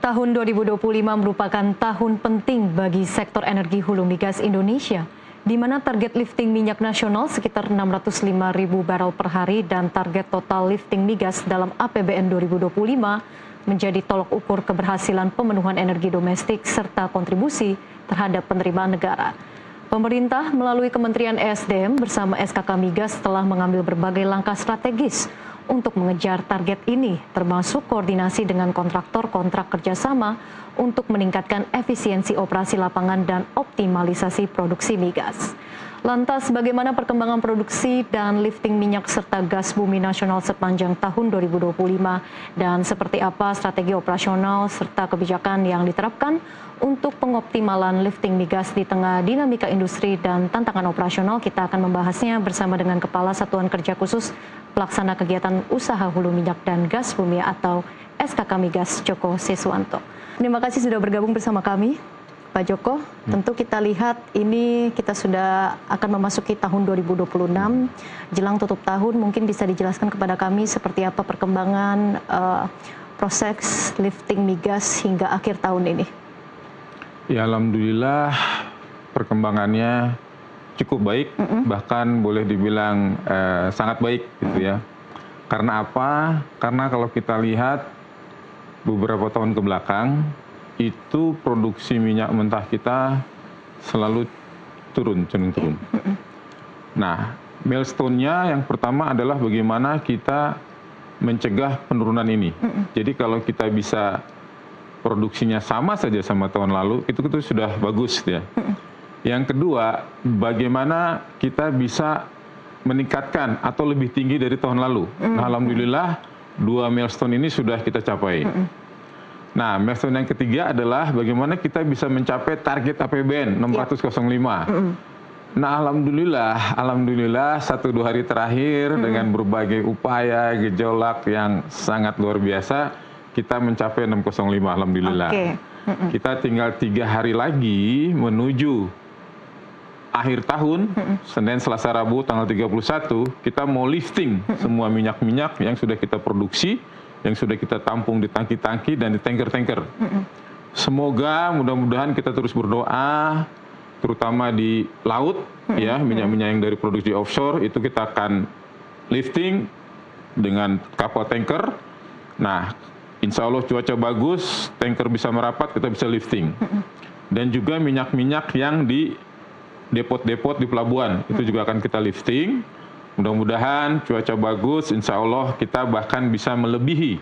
Tahun 2025 merupakan tahun penting bagi sektor energi hulu migas Indonesia, di mana target lifting minyak nasional sekitar 605.000 barel per hari dan target total lifting migas dalam APBN 2025 menjadi tolok ukur keberhasilan pemenuhan energi domestik serta kontribusi terhadap penerimaan negara. Pemerintah melalui Kementerian ESDM bersama SKK Migas telah mengambil berbagai langkah strategis untuk mengejar target ini, termasuk koordinasi dengan kontraktor kontrak kerjasama untuk meningkatkan efisiensi operasi lapangan dan optimalisasi produksi migas. Lantas, bagaimana perkembangan produksi dan lifting minyak serta gas bumi nasional sepanjang tahun 2025 dan seperti apa strategi operasional serta kebijakan yang diterapkan untuk pengoptimalan lifting migas di tengah dinamika industri dan tantangan operasional? Kita akan membahasnya bersama dengan Kepala Satuan Kerja Khusus Pelaksana Kegiatan Usaha Hulu Minyak dan Gas Bumi atau SKK Migas, Joko Siswanto. Terima kasih sudah bergabung bersama kami, Pak Joko. Tentu kita lihat ini kita sudah akan memasuki tahun 2026, jelang tutup tahun. Mungkin bisa dijelaskan kepada kami seperti apa perkembangan proses lifting migas hingga akhir tahun ini. Ya, alhamdulillah perkembangannya cukup baik, bahkan boleh dibilang sangat baik gitu ya. Karena apa? Karena kalau kita lihat beberapa tahun ke belakang, itu produksi minyak mentah kita selalu turun. Nah, milestone-nya yang pertama adalah bagaimana kita mencegah penurunan ini. Jadi kalau kita bisa produksinya sama saja sama tahun lalu, itu sudah bagus ya. Yang kedua, bagaimana kita bisa meningkatkan atau lebih tinggi dari tahun lalu. Nah, alhamdulillah 2 milestone ini sudah kita capai. Nah, milestone yang ketiga adalah bagaimana kita bisa mencapai target APBN 605. Nah, alhamdulillah 1-2 hari terakhir dengan berbagai upaya, gejolak yang sangat luar biasa, kita mencapai 605, alhamdulillah. Kita tinggal 3 hari lagi menuju akhir tahun, Senin, Selasa, Rabu, tanggal 31, kita mau lifting semua minyak-minyak yang sudah kita produksi, yang sudah kita tampung di tangki-tangki dan di tanker-tanker. Semoga mudah-mudahan kita terus berdoa, terutama di laut, ya minyak-minyak yang dari produksi offshore, itu kita akan lifting dengan kapal tanker. Nah, insya Allah cuaca bagus, tanker bisa merapat, kita bisa lifting. Dan juga minyak-minyak yang di depot-depot di pelabuhan, itu juga akan kita lifting. Mudah-mudahan cuaca bagus, insya Allah kita bahkan bisa melebihi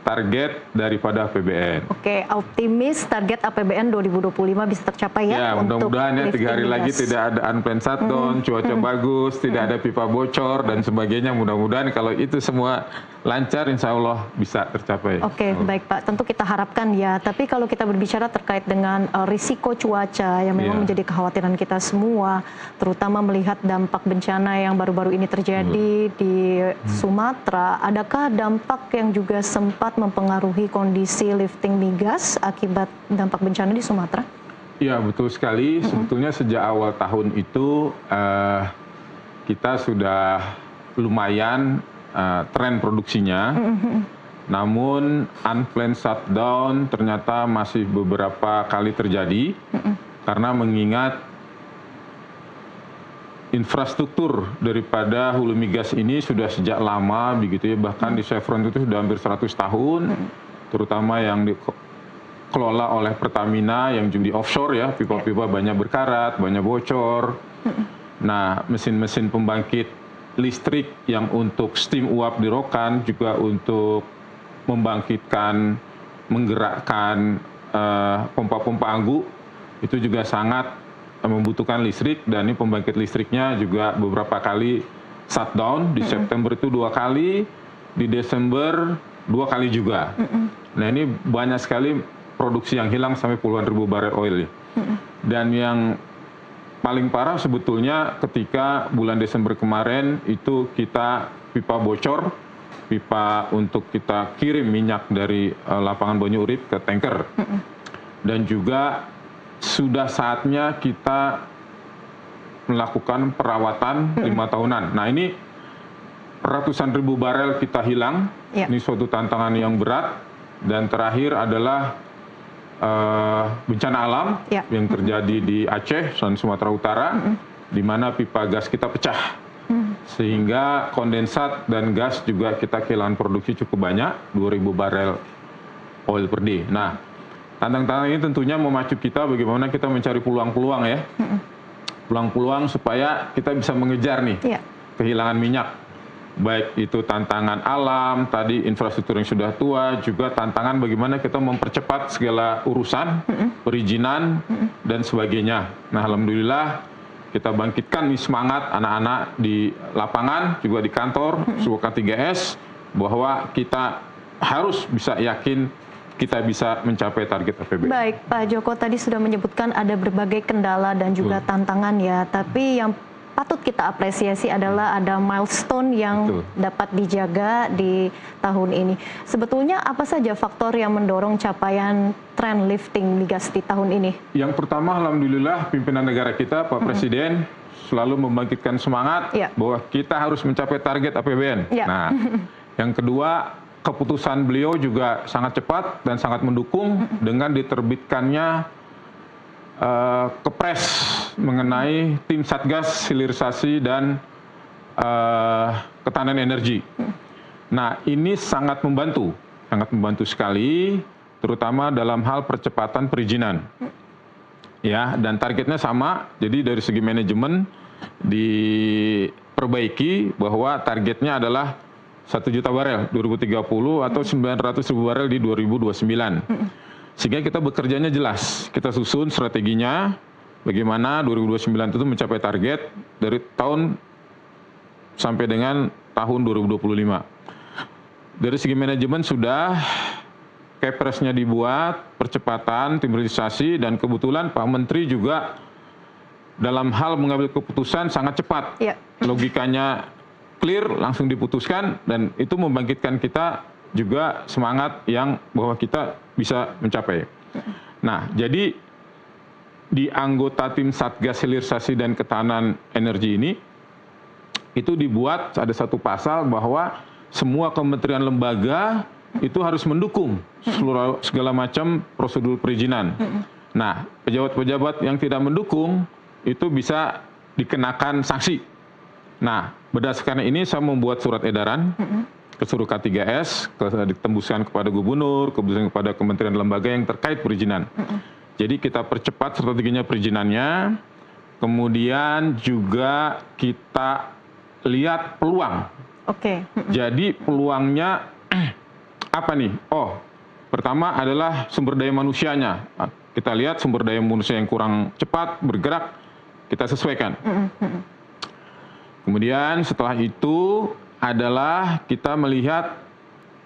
target daripada APBN. Oke, optimis target APBN 2025 bisa tercapai ya? Ya, mudah-mudahan ya 3 hari lagi tidak ada unplanned shutdown, cuaca bagus, tidak ada pipa bocor dan sebagainya. Mudah-mudahan kalau itu semua lancar, insya Allah bisa tercapai. Oke, baik Pak. Tentu kita harapkan ya. Tapi kalau kita berbicara terkait dengan risiko cuaca yang memang menjadi kekhawatiran kita semua, terutama melihat dampak bencana yang baru-baru ini terjadi di Sumatera, adakah dampak yang juga sempat mempengaruhi kondisi lifting migas akibat dampak bencana di Sumatera? Ya, betul sekali. Sebetulnya sejak awal tahun itu kita sudah lumayan tren produksinya, namun unplanned shutdown ternyata masih beberapa kali terjadi, karena mengingat infrastruktur daripada hulu migas ini sudah sejak lama begitu ya, bahkan di Chevron itu sudah hampir 100 tahun, terutama yang dikelola oleh Pertamina yang di offshore ya, pipa-pipa banyak berkarat, banyak bocor. Nah, mesin-mesin pembangkit listrik yang untuk steam uap di Rokan, juga untuk membangkitkan, menggerakkan pompa-pompa anggu, itu juga sangat membutuhkan listrik, dan ini pembangkit listriknya juga beberapa kali shutdown. Di September itu 2 kali, di Desember 2 kali juga. Nah, ini banyak sekali produksi yang hilang sampai puluhan ribu barel oil. Dan yang paling parah sebetulnya ketika bulan Desember kemarin itu kita pipa bocor, pipa untuk kita kirim minyak dari lapangan Banyu Urip ke tanker. Dan juga sudah saatnya kita melakukan perawatan 5 tahunan. Nah, ini ratusan ribu barel kita hilang, ini suatu tantangan yang berat. dan terakhir adalah bencana alam yang terjadi di Aceh dan Sumatera Utara, di mana pipa gas kita pecah. Sehingga kondensat dan gas juga kita kehilangan produksi cukup banyak, 2.000 barel oil per day. Nah, tantangan ini tentunya memacu kita bagaimana kita mencari peluang-peluang ya. Peluang-peluang supaya kita bisa mengejar nih kehilangan minyak. Baik itu tantangan alam, tadi infrastruktur yang sudah tua, juga tantangan bagaimana kita mempercepat segala urusan, perizinan, dan sebagainya. Nah, alhamdulillah kita bangkitkan nih semangat anak-anak di lapangan, juga di kantor, Suaka 3S, bahwa kita harus bisa yakin kita bisa mencapai target APBN. Baik, Pak Joko tadi sudah menyebutkan ada berbagai kendala dan juga tantangan ya, tapi yang patut kita apresiasi adalah ada milestone yang dapat dijaga di tahun ini. Sebetulnya apa saja faktor yang mendorong capaian tren lifting migas di tahun ini? Yang pertama, alhamdulillah pimpinan negara kita, Pak Presiden, selalu membangkitkan semangat bahwa kita harus mencapai target APBN. Nah, yang kedua, keputusan beliau juga sangat cepat dan sangat mendukung dengan diterbitkannya Kepres mengenai tim Satgas Hilirisasi dan Ketahanan Energi. Nah, ini sangat membantu sekali, terutama dalam hal percepatan perizinan. Ya, dan targetnya sama, jadi dari segi manajemen diperbaiki bahwa targetnya adalah 1 juta barel 2030 atau 900.000 barel di 2029. Sehingga kita bekerjanya jelas, kita susun strateginya bagaimana 2029 itu mencapai target dari tahun sampai dengan tahun 2025. Dari segi manajemen sudah Kepresnya dibuat, percepatan, timbritisasi, dan kebetulan Pak Menteri juga dalam hal mengambil keputusan sangat cepat. Logikanya clear, langsung diputuskan, dan itu membangkitkan kita juga semangat yang bahwa kita bisa mencapai. Nah, jadi di anggota tim Satgas Hilirisasi dan Ketahanan Energi ini, itu dibuat ada satu pasal bahwa semua kementerian lembaga itu harus mendukung segala macam prosedur perizinan. Nah, pejabat-pejabat yang tidak mendukung itu bisa dikenakan sanksi. Nah, berdasarkan ini saya membuat surat edaran ke seluruh K3S, ditembuskan kepada gubernur, kepada kementerian lembaga yang terkait perizinan. Jadi kita percepat strateginya perizinannya, kemudian juga kita lihat peluang. Jadi peluangnya apa nih? Oh, pertama adalah sumber daya manusianya. Kita lihat sumber daya manusia yang kurang cepat bergerak, kita sesuaikan. Kemudian setelah itu adalah kita melihat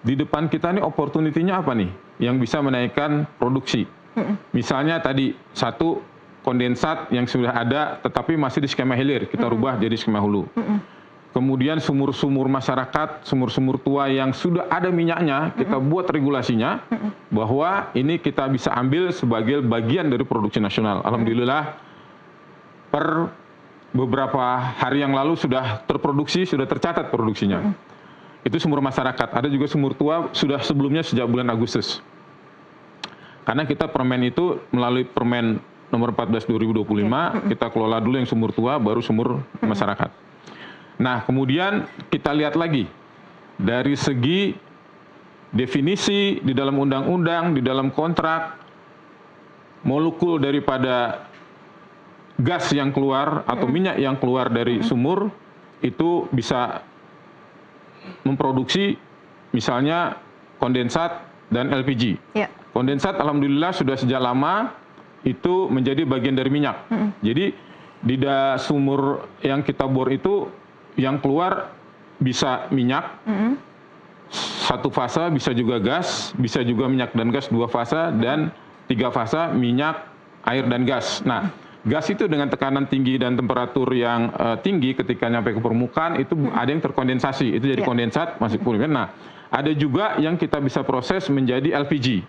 di depan kita nih opportunity-nya apa nih yang bisa menaikkan produksi. Misalnya tadi satu kondensat yang sudah ada tetapi masih di skema hilir, kita rubah jadi skema hulu. Kemudian sumur-sumur masyarakat, sumur-sumur tua yang sudah ada minyaknya, kita buat regulasinya bahwa ini kita bisa ambil sebagai bagian dari produksi nasional. Alhamdulillah per beberapa hari yang lalu sudah terproduksi, sudah tercatat produksinya. Itu sumur masyarakat. Ada juga sumur tua sudah sebelumnya sejak bulan Agustus. Karena kita permen itu melalui permen nomor 14 2025, kita kelola dulu yang sumur tua, baru sumur masyarakat. Nah, kemudian kita lihat lagi dari segi definisi di dalam undang-undang, di dalam kontrak, molekul daripada gas yang keluar atau minyak yang keluar dari sumur itu bisa memproduksi misalnya kondensat dan LPG. Kondensat alhamdulillah sudah sejak lama itu menjadi bagian dari minyak. Jadi di sumur yang kita bor itu yang keluar bisa minyak satu fasa, bisa juga gas, bisa juga minyak dan gas 2 fasa, dan 3 fasa minyak, air dan gas. Nah, gas itu dengan tekanan tinggi dan temperatur yang tinggi ketika nyampe ke permukaan itu ada yang terkondensasi, itu jadi kondensat masuk polimer. Nah, ada juga yang kita bisa proses menjadi LPG.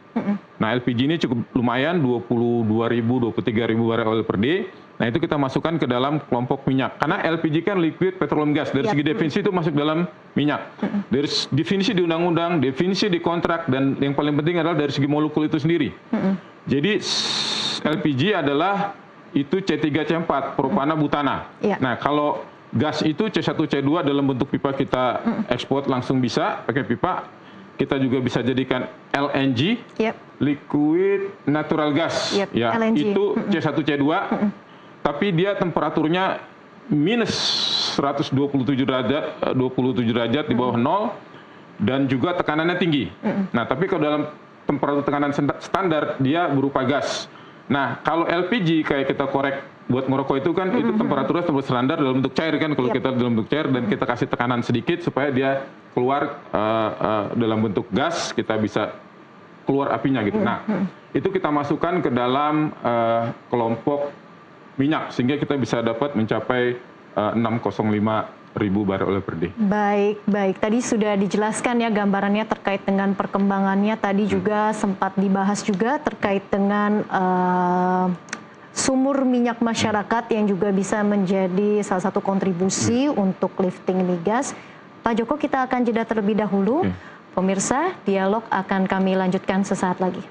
Nah, LPG ini cukup lumayan 22.000, 23.000 barel oil per day. Nah, itu kita masukkan ke dalam kelompok minyak. Karena LPG kan liquid petroleum gas. Dari segi definisi itu masuk dalam minyak. Dari definisi di undang-undang, definisi di kontrak, dan yang paling penting adalah dari segi molekul itu sendiri. Jadi LPG adalah itu C3C4, propana butana. Nah, kalau gas itu C1 C2 dalam bentuk pipa kita ekspor langsung bisa pakai pipa. Kita juga bisa jadikan LNG, liquid natural gas, ya LNG. Itu C1 C2, tapi dia temperaturnya minus 127 derajat di bawah nol, dan juga tekanannya tinggi. Nah, tapi kalau dalam temperatur tekanan standar dia berupa gas. Nah, kalau LPG kayak kita korek buat ngerokok itu kan itu temperaturnya standar dalam bentuk cair kan, kalau kita dalam bentuk cair dan kita kasih tekanan sedikit supaya dia keluar dalam bentuk gas, kita bisa keluar apinya gitu. Nah, itu kita masukkan ke dalam kelompok minyak sehingga kita bisa dapat mencapai 605.000 barel per day. Baik. Tadi sudah dijelaskan ya gambarannya terkait dengan perkembangannya. Tadi juga sempat dibahas juga terkait dengan sumur minyak masyarakat yang juga bisa menjadi salah satu kontribusi untuk lifting migas. Pak Joko, kita akan jeda terlebih dahulu. Pemirsa, dialog akan kami lanjutkan sesaat lagi.